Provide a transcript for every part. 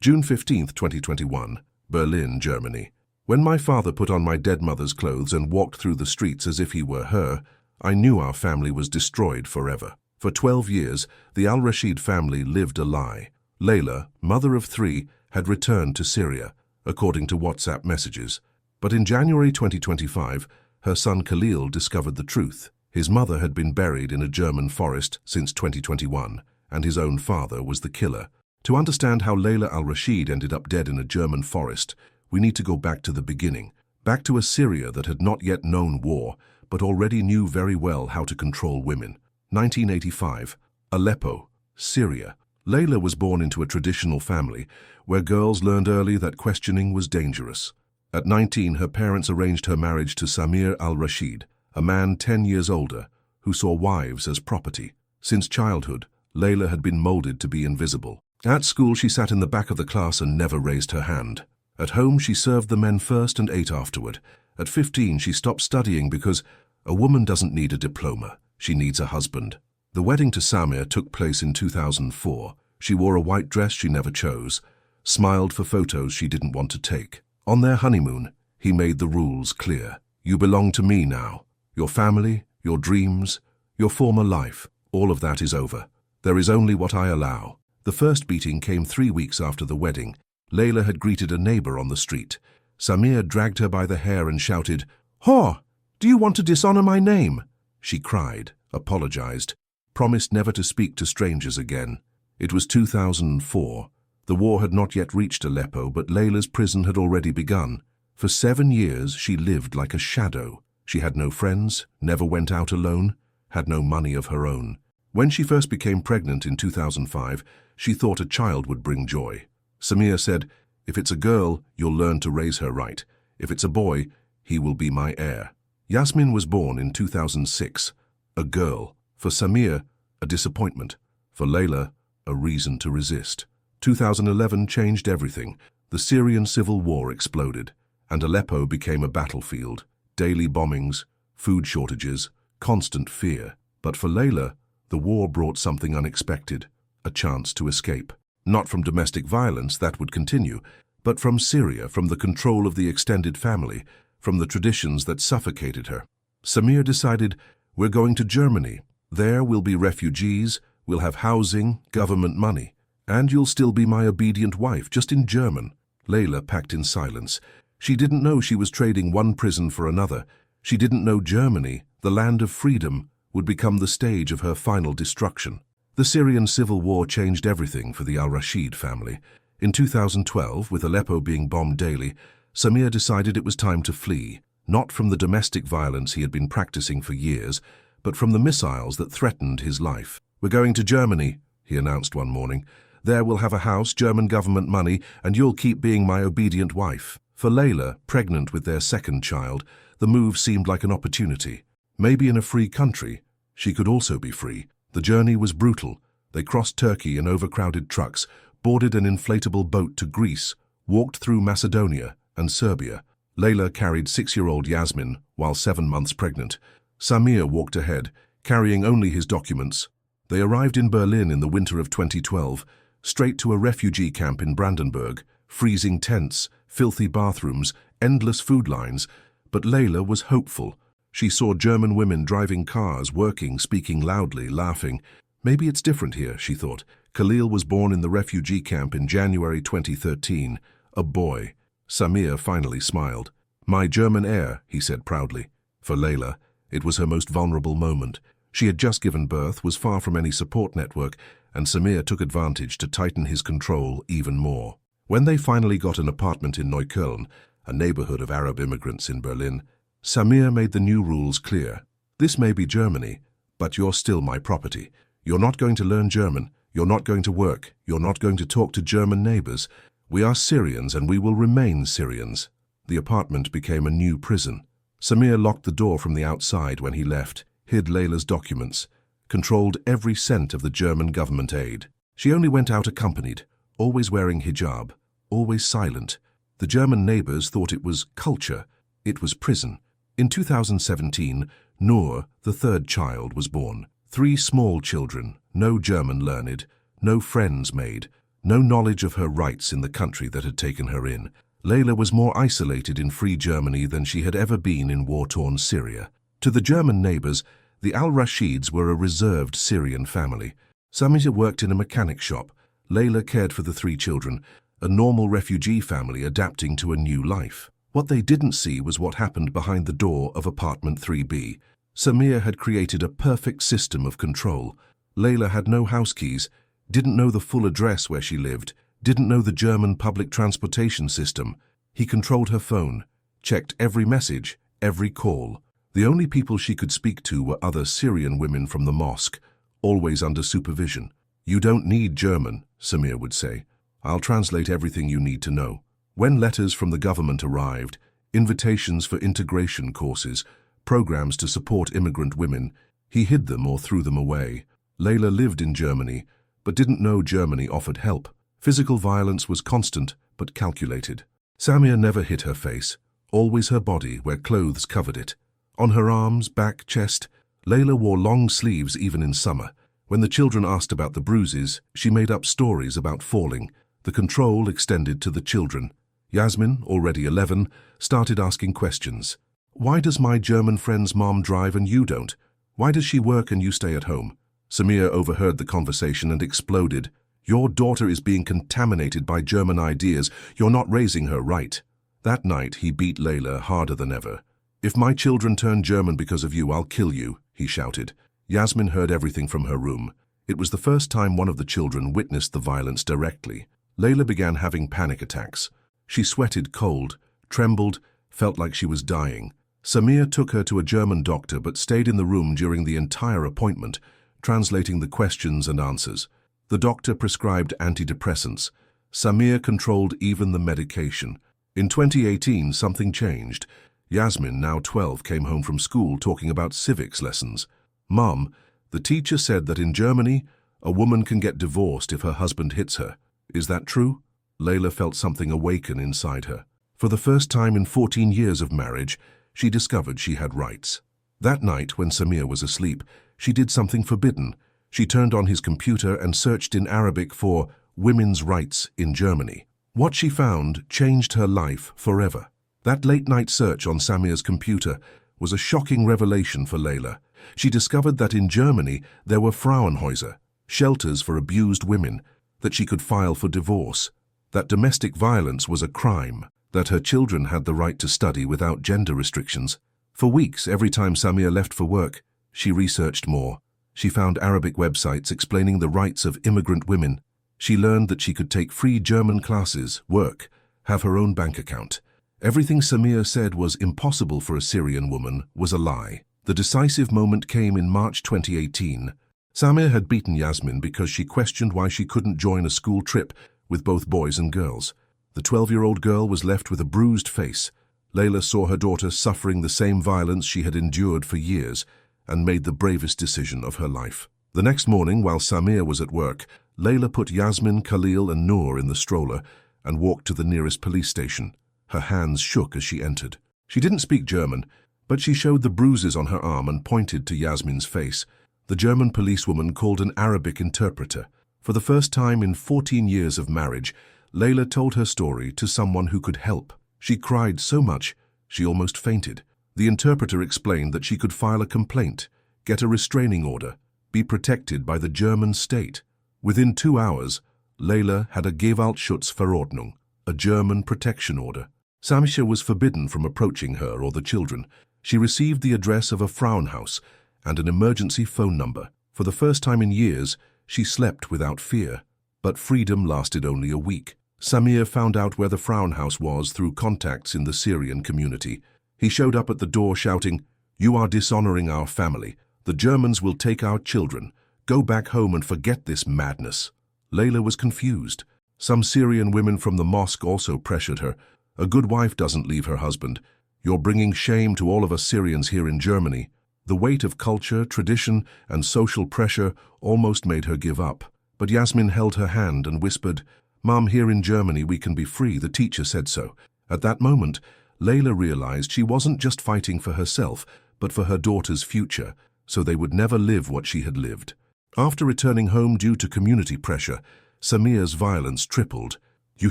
June 15, 2021, Berlin, Germany. When my father put on my dead mother's clothes and walked through the streets as if he were her, I knew our family was destroyed forever. For 12 years, the al-Rashid family lived a lie. Layla, mother of 3, had returned to Syria, according to WhatsApp messages. But in January 2025, her son Khalil discovered the truth. His mother had been buried in a German forest since 2021, and his own father was the killer. To understand how Layla al-Rashid ended up dead in a German forest, we need to go back to the beginning, back to a Syria that had not yet known war, but already knew very well how to control women. 1985, Aleppo, Syria. Layla was born into a traditional family where girls learned early that questioning was dangerous. At 19, her parents arranged her marriage to Samir al-Rashid, a man 10 years older, who saw wives as property. Since childhood, Layla had been molded to be invisible. At school, she sat in the back of the class and never raised her hand. At home, she served the men first and ate afterward. At 15, she stopped studying because a woman doesn't need a diploma, she needs a husband. The wedding to Samir took place in 2004. She wore a white dress she never chose, smiled for photos she didn't want to take. On their honeymoon, he made the rules clear. You belong to me now. Your family, your dreams, your former life, all of that is over. There is only what I allow. The first beating came 3 weeks after the wedding. Layla had greeted a neighbor on the street. Samir dragged her by the hair and shouted, "Whore, do you want to dishonor my name?" She cried, apologized, promised never to speak to strangers again. It was 2004. The war had not yet reached Aleppo, but Layla's prison had already begun. For 7 years, she lived like a shadow. She had no friends, never went out alone, had no money of her own. When she first became pregnant in 2005, she thought a child would bring joy. Samir said, "If it's a girl, you'll learn to raise her right. If it's a boy, he will be my heir." Yasmin was born in 2006, a girl. For Samir, a disappointment. For Layla, a reason to resist. 2011 changed everything. The Syrian civil war exploded, and Aleppo became a battlefield. Daily bombings, food shortages, constant fear. But for Layla, the war brought something unexpected, a chance to escape. Not from domestic violence, that would continue, but from Syria, from the control of the extended family, from the traditions that suffocated her. Samir decided, "We're going to Germany. There we'll be refugees, we'll have housing, government money, and you'll still be my obedient wife, just in German." Layla packed in silence. She didn't know she was trading one prison for another. She didn't know Germany, the land of freedom, would become the stage of her final destruction. The Syrian civil war changed everything for the al-Rashid family. In 2012, with Aleppo being bombed daily, Samir decided it was time to flee, not from the domestic violence he had been practicing for years, but from the missiles that threatened his life. "We're going to Germany," he announced one morning. "There we'll have a house, German government money, and you'll keep being my obedient wife." For Layla, pregnant with their second child, the move seemed like an opportunity. Maybe in a free country, she could also be free. The journey was brutal. They crossed Turkey in overcrowded trucks, boarded an inflatable boat to Greece, walked through Macedonia and Serbia. Layla carried 6-year-old Yasmin while 7 months pregnant. Samir walked ahead, carrying only his documents. They arrived in Berlin in the winter of 2012, straight to a refugee camp in Brandenburg, freezing tents, filthy bathrooms, endless food lines. But Layla was hopeful. She saw German women driving cars, working, speaking loudly, laughing. Maybe it's different here, she thought. Khalil was born in the refugee camp in January 2013, a boy. Samir finally smiled. "My German heir," he said proudly. For Layla, it was her most vulnerable moment. She had just given birth, was far from any support network, and Samir took advantage to tighten his control even more. When they finally got an apartment in Neukölln, a neighborhood of Arab immigrants in Berlin, Samir made the new rules clear. "This may be Germany, but you're still my property. You're not going to learn German, you're not going to work, you're not going to talk to German neighbors. We are Syrians and we will remain Syrians." The apartment became a new prison. Samir locked the door from the outside when he left, hid Layla's documents, controlled every cent of the German government aid. She only went out accompanied, always wearing hijab, always silent. The German neighbors thought it was culture, it was prison. In 2017, Noor, the third child, was born. 3 small children, no German learned, no friends made, No knowledge of her rights in the country that had taken her in. Layla was more isolated in free Germany than she had ever been in war-torn Syria. To the German neighbors, the al-Rashids were a reserved Syrian family. Samia worked in a mechanic shop. Layla cared for the 3 children, a normal refugee family adapting to a new life. What they didn't see was what happened behind the door of apartment 3B. Samia had created a perfect system of control. Layla had no house keys, didn't know the full address where she lived, didn't know the German public transportation system. He controlled her phone, checked every message, every call. The only people she could speak to were other Syrian women from the mosque, always under supervision. "You don't need German," Samir would say. "I'll translate everything you need to know." When letters from the government arrived, invitations for integration courses, programs to support immigrant women, he hid them or threw them away. Layla lived in Germany, but didn't know Germany offered help. Physical violence was constant, but calculated. Samia never hid her face, always her body where clothes covered it. On her arms, back, chest, Layla wore long sleeves even in summer. When the children asked about the bruises, she made up stories about falling. The control extended to the children. Yasmin, already 11, started asking questions. "Why does my German friend's mom drive and you don't? Why does she work and you stay at home?" Samir overheard the conversation and exploded. "Your daughter is being contaminated by German ideas. You're not raising her right." That night, he beat Layla harder than ever. "If my children turn German because of you, I'll kill you," he shouted. Yasmin heard everything from her room. It was the first time one of the children witnessed the violence directly. Layla began having panic attacks. She sweated cold, trembled, felt like she was dying. Samir took her to a German doctor but stayed in the room during the entire appointment, translating the questions and answers. The doctor prescribed antidepressants. Samir controlled even the medication. In 2018, something changed. Yasmin, now 12, came home from school talking about civics lessons. "Mom, the teacher said that in Germany, a woman can get divorced if her husband hits her. Is that true?" Layla felt something awaken inside her. For the first time in 14 years of marriage, she discovered she had rights. That night, when Samir was asleep, she did something forbidden. She turned on his computer and searched in Arabic for women's rights in Germany. What she found changed her life forever. That late-night search on Samir's computer was a shocking revelation for Layla. She discovered that in Germany there were Frauenhäuser, shelters for abused women, that she could file for divorce, that domestic violence was a crime, that her children had the right to study without gender restrictions. For weeks, every time Samir left for work, she researched more. She found Arabic websites explaining the rights of immigrant women. She learned that she could take free German classes, work, have her own bank account. Everything Samir said was impossible for a Syrian woman was a lie. The decisive moment came in March 2018. Samir had beaten Yasmin because she questioned why she couldn't join a school trip with both boys and girls. The 12-year-old girl was left with a bruised face. Layla saw her daughter suffering the same violence she had endured for years and made the bravest decision of her life. The next morning, while Samir was at work, Layla put Yasmin, Khalil and Noor in the stroller and walked to the nearest police station. Her hands shook as she entered. She didn't speak German, but she showed the bruises on her arm and pointed to Yasmin's face. The German policewoman called an Arabic interpreter. For the first time in 14 years of marriage, Layla told her story to someone who could help. She cried so much, she almost fainted. The interpreter explained that she could file a complaint, get a restraining order, be protected by the German state. Within 2 hours, Layla had a Gewaltschutzverordnung, a German protection order. Samia was forbidden from approaching her or the children. She received the address of a Frauenhaus and an emergency phone number. For the first time in years, she slept without fear. But freedom lasted only a week. Samir found out where the Frauenhaus was through contacts in the Syrian community. He showed up at the door shouting, "You are dishonoring our family. The Germans will take our children. Go back home and forget this madness." Layla was confused. Some Syrian women from the mosque also pressured her. "A good wife doesn't leave her husband. You're bringing shame to all of us Syrians here in Germany." The weight of culture, tradition, and social pressure almost made her give up. But Yasmin held her hand and whispered, "Mom, here in Germany we can be free. The teacher said so." At that moment, Layla realized she wasn't just fighting for herself, but for her daughter's future, so they would never live what she had lived. After returning home due to community pressure, Samir's violence tripled. "You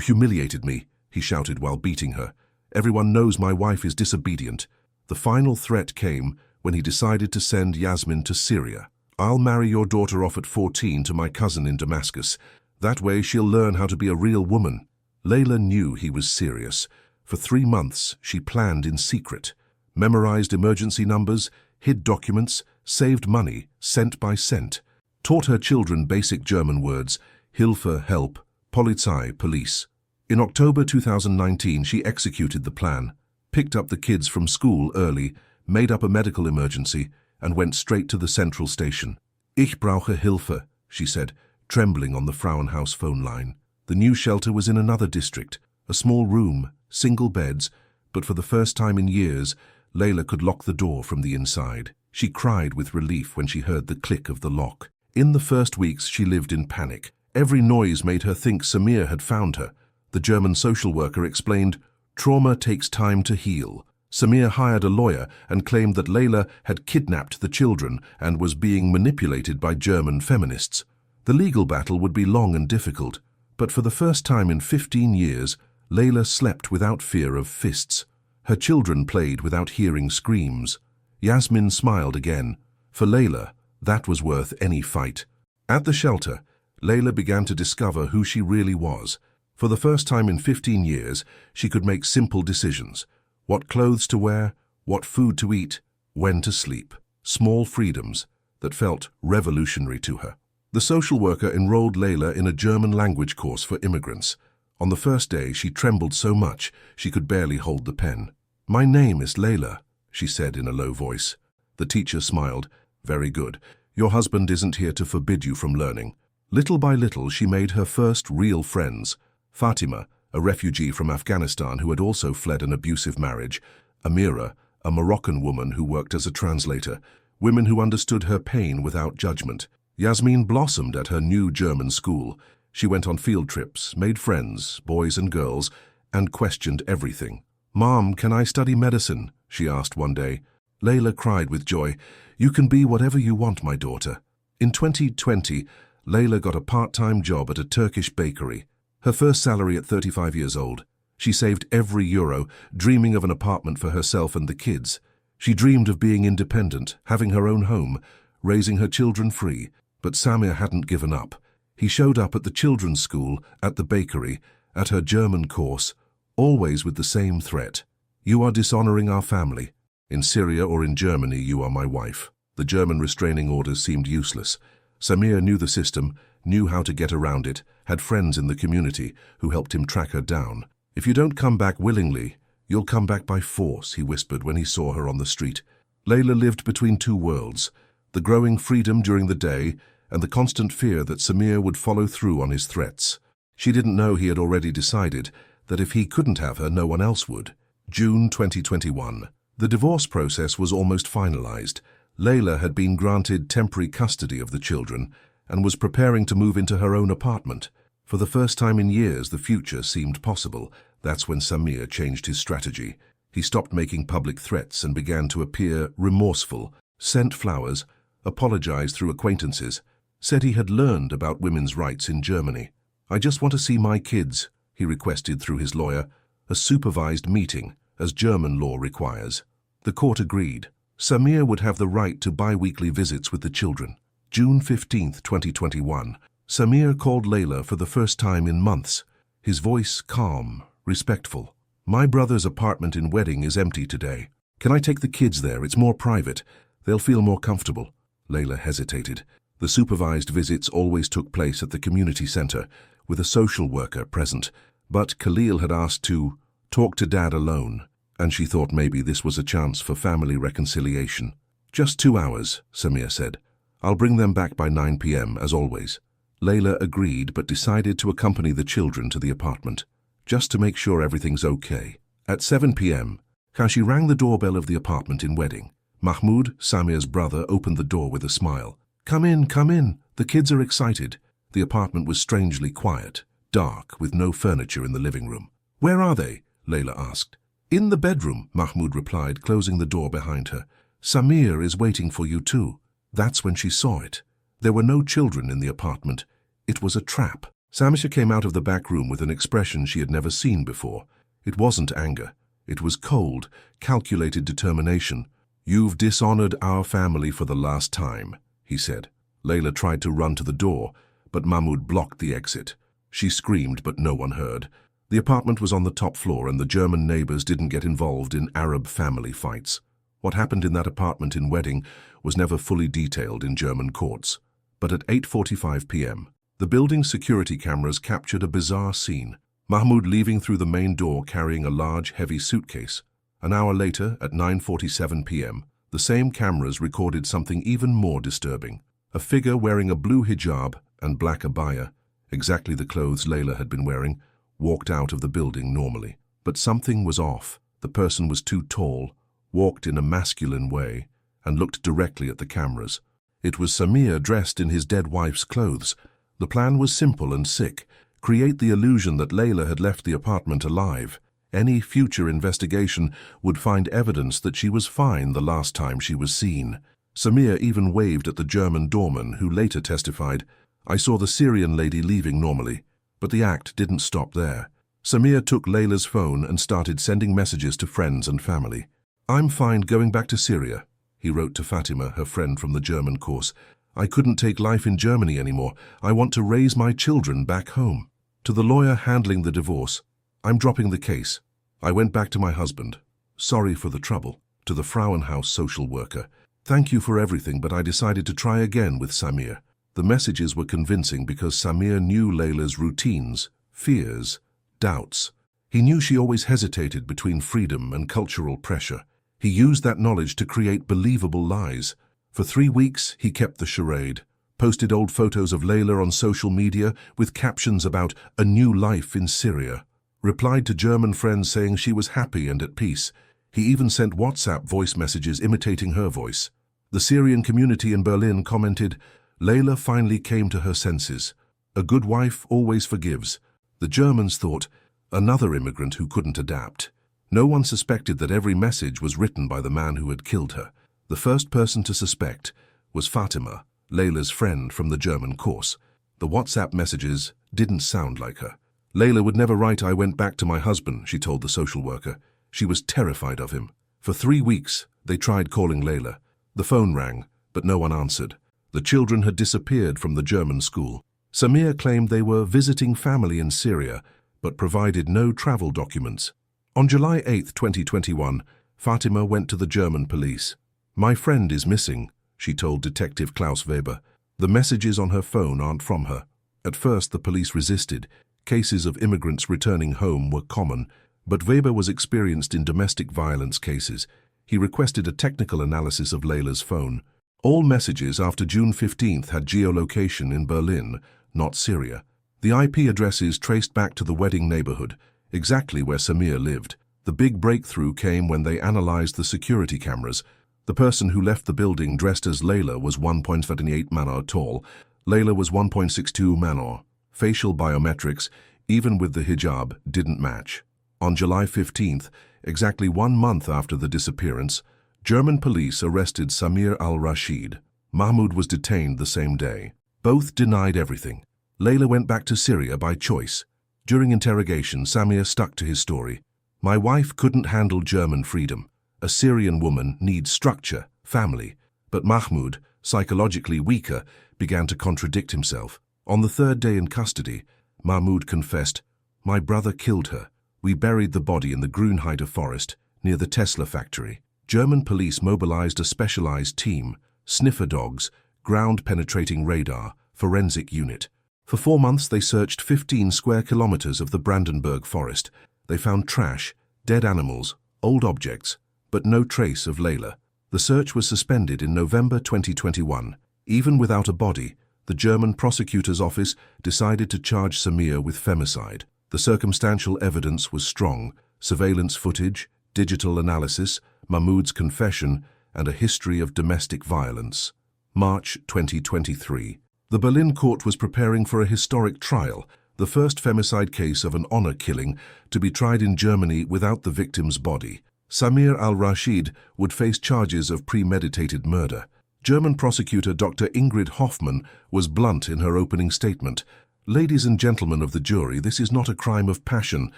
humiliated me," he shouted while beating her. "Everyone knows my wife is disobedient." The final threat came when he decided to send Yasmin to Syria. "I'll marry your daughter off at 14 to my cousin in Damascus. That way she'll learn how to be a real woman." Layla knew he was serious. For 3 months, she planned in secret, memorized emergency numbers, hid documents, saved money, cent by cent, taught her children basic German words, Hilfe, help, Polizei, police. In October 2019, she executed the plan, picked up the kids from school early, made up a medical emergency, and went straight to the central station. "Ich brauche Hilfe," she said, trembling on the Frauenhaus phone line. The new shelter was in another district, a small room, single beds, but for the first time in years, Layla could lock the door from the inside. She cried with relief when she heard the click of the lock. In the first weeks, she lived in panic. Every noise made her think Samir had found her. The German social worker explained, "Trauma takes time to heal." Samir hired a lawyer and claimed that Layla had kidnapped the children and was being manipulated by German feminists. The legal battle would be long and difficult, but for the first time in 15 years, Layla slept without fear of fists. Her children played without hearing screams. Yasmin smiled again. For Layla, that was worth any fight. At the shelter, Layla began to discover who she really was. For the first time in 15 years, she could make simple decisions. What clothes to wear, what food to eat, when to sleep. Small freedoms that felt revolutionary to her. The social worker enrolled Layla in a German language course for immigrants. On the first day, she trembled so much she could barely hold the pen. "My name is Layla," she said in a low voice. The teacher smiled. "Very good. Your husband isn't here to forbid you from learning." Little by little, she made her first real friends. Fatima, a refugee from Afghanistan who had also fled an abusive marriage. Amira, a Moroccan woman who worked as a translator. Women who understood her pain without judgment. Yasmin blossomed at her new German school. She went on field trips, made friends, boys and girls, and questioned everything. "Mom, can I study medicine?" she asked one day. Layla cried with joy. "You can be whatever you want, my daughter." In 2020, Layla got a part-time job at a Turkish bakery. Her first salary at 35 years old. She saved every euro, dreaming of an apartment for herself and the kids. She dreamed of being independent, having her own home, raising her children free. But Samir hadn't given up. He showed up at the children's school, at the bakery, at her German course, always with the same threat. "You are dishonoring our family. In Syria or in Germany, you are my wife." The German restraining orders seemed useless. Samir knew the system, knew how to get around it, had friends in the community who helped him track her down. "If you don't come back willingly, you'll come back by force," he whispered when he saw her on the street. Layla lived between two worlds, the growing freedom during the day and the constant fear that Samir would follow through on his threats. She didn't know he had already decided that if he couldn't have her, no one else would. June 2021. The divorce process was almost finalized. Layla had been granted temporary custody of the children and was preparing to move into her own apartment. For the first time in years, the future seemed possible. That's when Samir changed his strategy. He stopped making public threats and began to appear remorseful, sent flowers, apologized through acquaintances, said he had learned about women's rights in Germany. "I just want to see my kids," he requested through his lawyer, a supervised meeting, as German law requires. The court agreed. Samir would have the right to bi-weekly visits with the children. June 15, 2021. Samir called Layla for the first time in months, his voice calm, respectful. "My brother's apartment in Wedding is empty today. Can I take the kids there? It's more private. They'll feel more comfortable." Layla hesitated. The supervised visits always took place at the community center, with a social worker present. But Khalil had asked to talk to Dad alone, and she thought maybe this was a chance for family reconciliation. "Just 2 hours," Samir said. "I'll bring them back by 9 p.m., as always." Layla agreed, but decided to accompany the children to the apartment, just to make sure everything's okay. At 7 p.m., she rang the doorbell of the apartment in Wedding. Mahmoud, Samir's brother, opened the door with a smile. Come in. The kids are excited." The apartment was strangely quiet, dark, with no furniture in the living room. "Where are they?" Layla asked. "In the bedroom," Mahmoud replied, closing the door behind her. "Samir is waiting for you too." That's when she saw it. There were no children in the apartment. It was a trap. Samia came out of the back room with an expression she had never seen before. It wasn't anger. It was cold, calculated determination. "You've dishonored our family for the last time," he said. Layla tried to run to the door, but Mahmoud blocked the exit. She screamed, but no one heard. The apartment was on the top floor, and the German neighbors didn't get involved in Arab family fights. What happened in that apartment in Wedding was never fully detailed in German courts. But at 8:45 p.m., the building's security cameras captured a bizarre scene. Mahmoud leaving through the main door carrying a large, heavy suitcase. An hour later, at 9:47 p.m., the same cameras recorded something even more disturbing. A figure wearing a blue hijab and black abaya, exactly the clothes Layla had been wearing, walked out of the building normally. But something was off. The person was too tall, walked in a masculine way, and looked directly at the cameras. It was Samir dressed in his dead wife's clothes. The plan was simple and sick: create the illusion that Layla had left the apartment alive. Any future investigation would find evidence that she was fine the last time she was seen. Samir even waved at the German doorman, who later testified, "I saw the Syrian lady leaving normally." But the act didn't stop there. Samir took Layla's phone and started sending messages to friends and family. "I'm fine going back to Syria," he wrote to Fatima, her friend from the German course. "I couldn't take life in Germany anymore. I want to raise my children back home." To the lawyer handling the divorce, "I'm dropping the case. I went back to my husband. Sorry for the trouble." To the Frauenhaus social worker, "Thank you for everything, but I decided to try again with Samir." The messages were convincing because Samir knew Layla's routines, fears, doubts. He knew she always hesitated between freedom and cultural pressure. He used that knowledge to create believable lies. For 3 weeks, he kept the charade, posted old photos of Layla on social media with captions about a new life in Syria, replied to German friends saying she was happy and at peace. He even sent WhatsApp voice messages imitating her voice. The Syrian community in Berlin commented, "Layla finally came to her senses. A good wife always forgives." The Germans thought, another immigrant who couldn't adapt. No one suspected that every message was written by the man who had killed her. The first person to suspect was Fatima, Layla's friend from the German course. The WhatsApp messages didn't sound like her. "Layla would never write 'I went back to my husband,'" she told the social worker. She was terrified of him. For 3 weeks, they tried calling Layla. The phone rang, but no one answered. The children had disappeared from the German school. Samir claimed they were visiting family in Syria, but provided no travel documents. On July 8, 2021, Fatima went to the German police. "My friend is missing," she told Detective Klaus Weber. "The messages on her phone aren't from her." At first, the police resisted. Cases of immigrants returning home were common, but Weber was experienced in domestic violence cases. He requested a technical analysis of Layla's phone. All messages after June 15th had geolocation in Berlin, not Syria. The IP addresses traced back to the Wedding neighborhood, exactly where Samir lived. The big breakthrough came when they analyzed the security cameras. The person who left the building dressed as Layla was 1.78 manor tall. Layla was 1.62 manor. Facial biometrics, even with the hijab, didn't match. On July 15th, exactly 1 month after the disappearance, German police arrested Samir al-Rashid. Mahmoud was detained the same day. Both denied everything. Layla went back to Syria by choice. During interrogation, Samir stuck to his story. "My wife couldn't handle German freedom. A Syrian woman needs structure, family." But Mahmoud, psychologically weaker, began to contradict himself. On the 3rd day in custody, Mahmoud confessed, "My brother killed her. We buried the body in the Grünheide forest near the Tesla factory." German police mobilized a specialized team, sniffer dogs, ground-penetrating radar, forensic unit. For 4 months, they searched 15 square kilometers of the Brandenburg forest. They found trash, dead animals, old objects, but no trace of Layla. The search was suspended in November 2021. Even without a body, the German prosecutor's office decided to charge Samir with femicide. The circumstantial evidence was strong: surveillance footage, digital analysis, Mahmoud's confession, and a history of domestic violence. March 2023. The Berlin court was preparing for a historic trial, the first femicide case of an honor killing to be tried in Germany without the victim's body. Samir al-Rashid would face charges of premeditated murder. German prosecutor Dr. Ingrid Hoffmann was blunt in her opening statement. Ladies and gentlemen of the jury, this is not a crime of passion.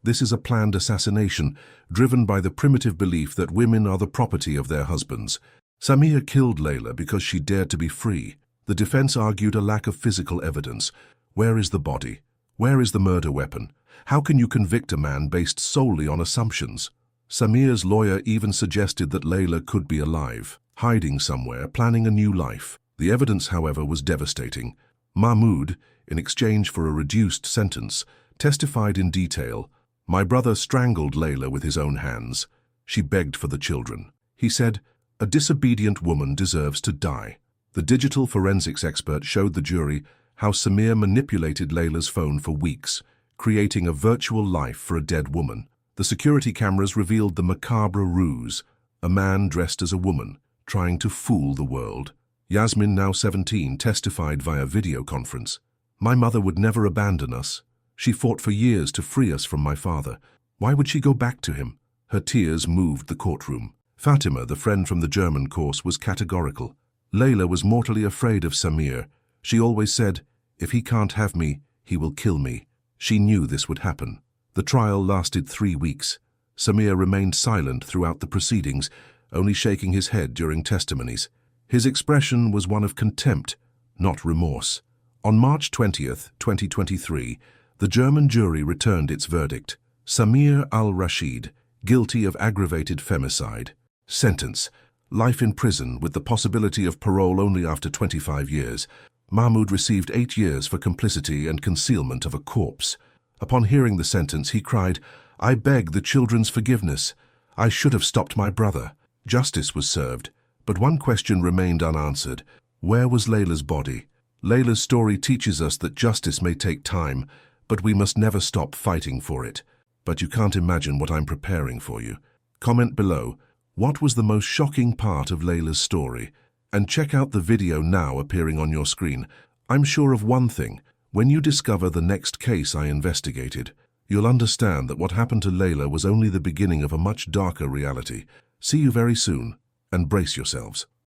This is a planned assassination, driven by the primitive belief that women are the property of their husbands. Samir killed Layla because she dared to be free. The defense argued a lack of physical evidence. Where is the body? Where is the murder weapon? How can you convict a man based solely on assumptions? Samir's lawyer even suggested that Layla could be alive, hiding somewhere, planning a new life. The evidence, however, was devastating. Mahmoud, in exchange for a reduced sentence, testified in detail. My brother strangled Layla with his own hands. She begged for the children. He said, "A disobedient woman deserves to die." The digital forensics expert showed the jury how Samir manipulated Layla's phone for weeks, creating a virtual life for a dead woman. The security cameras revealed the macabre ruse, a man dressed as a woman, trying to fool the world. Yasmin, now 17, testified via video conference. "My mother would never abandon us. She fought for years to free us from my father. Why would she go back to him?" Her tears moved the courtroom. Fatima, the friend from the German course, was categorical. Layla was mortally afraid of Samir. She always said, "If he can't have me, he will kill me." She knew this would happen. The trial lasted 3 weeks. Samir remained silent throughout the proceedings, only shaking his head during testimonies. His expression was one of contempt, not remorse. On March 20th, 2023, the German jury returned its verdict. Samir al-Rashid, guilty of aggravated femicide. Sentence: life in prison with the possibility of parole only after 25 years. Mahmoud received 8 years for complicity and concealment of a corpse. Upon hearing the sentence, he cried, "I beg the children's forgiveness. I should have stopped my brother." Justice was served, but one question remained unanswered. Where was Layla's body? Layla's story teaches us that justice may take time, but we must never stop fighting for it. But you can't imagine what I'm preparing for you. Comment below, what was the most shocking part of Layla's story? And check out the video now appearing on your screen. I'm sure of one thing: when you discover the next case I investigated, you'll understand that what happened to Layla was only the beginning of a much darker reality. See you very soon, and brace yourselves.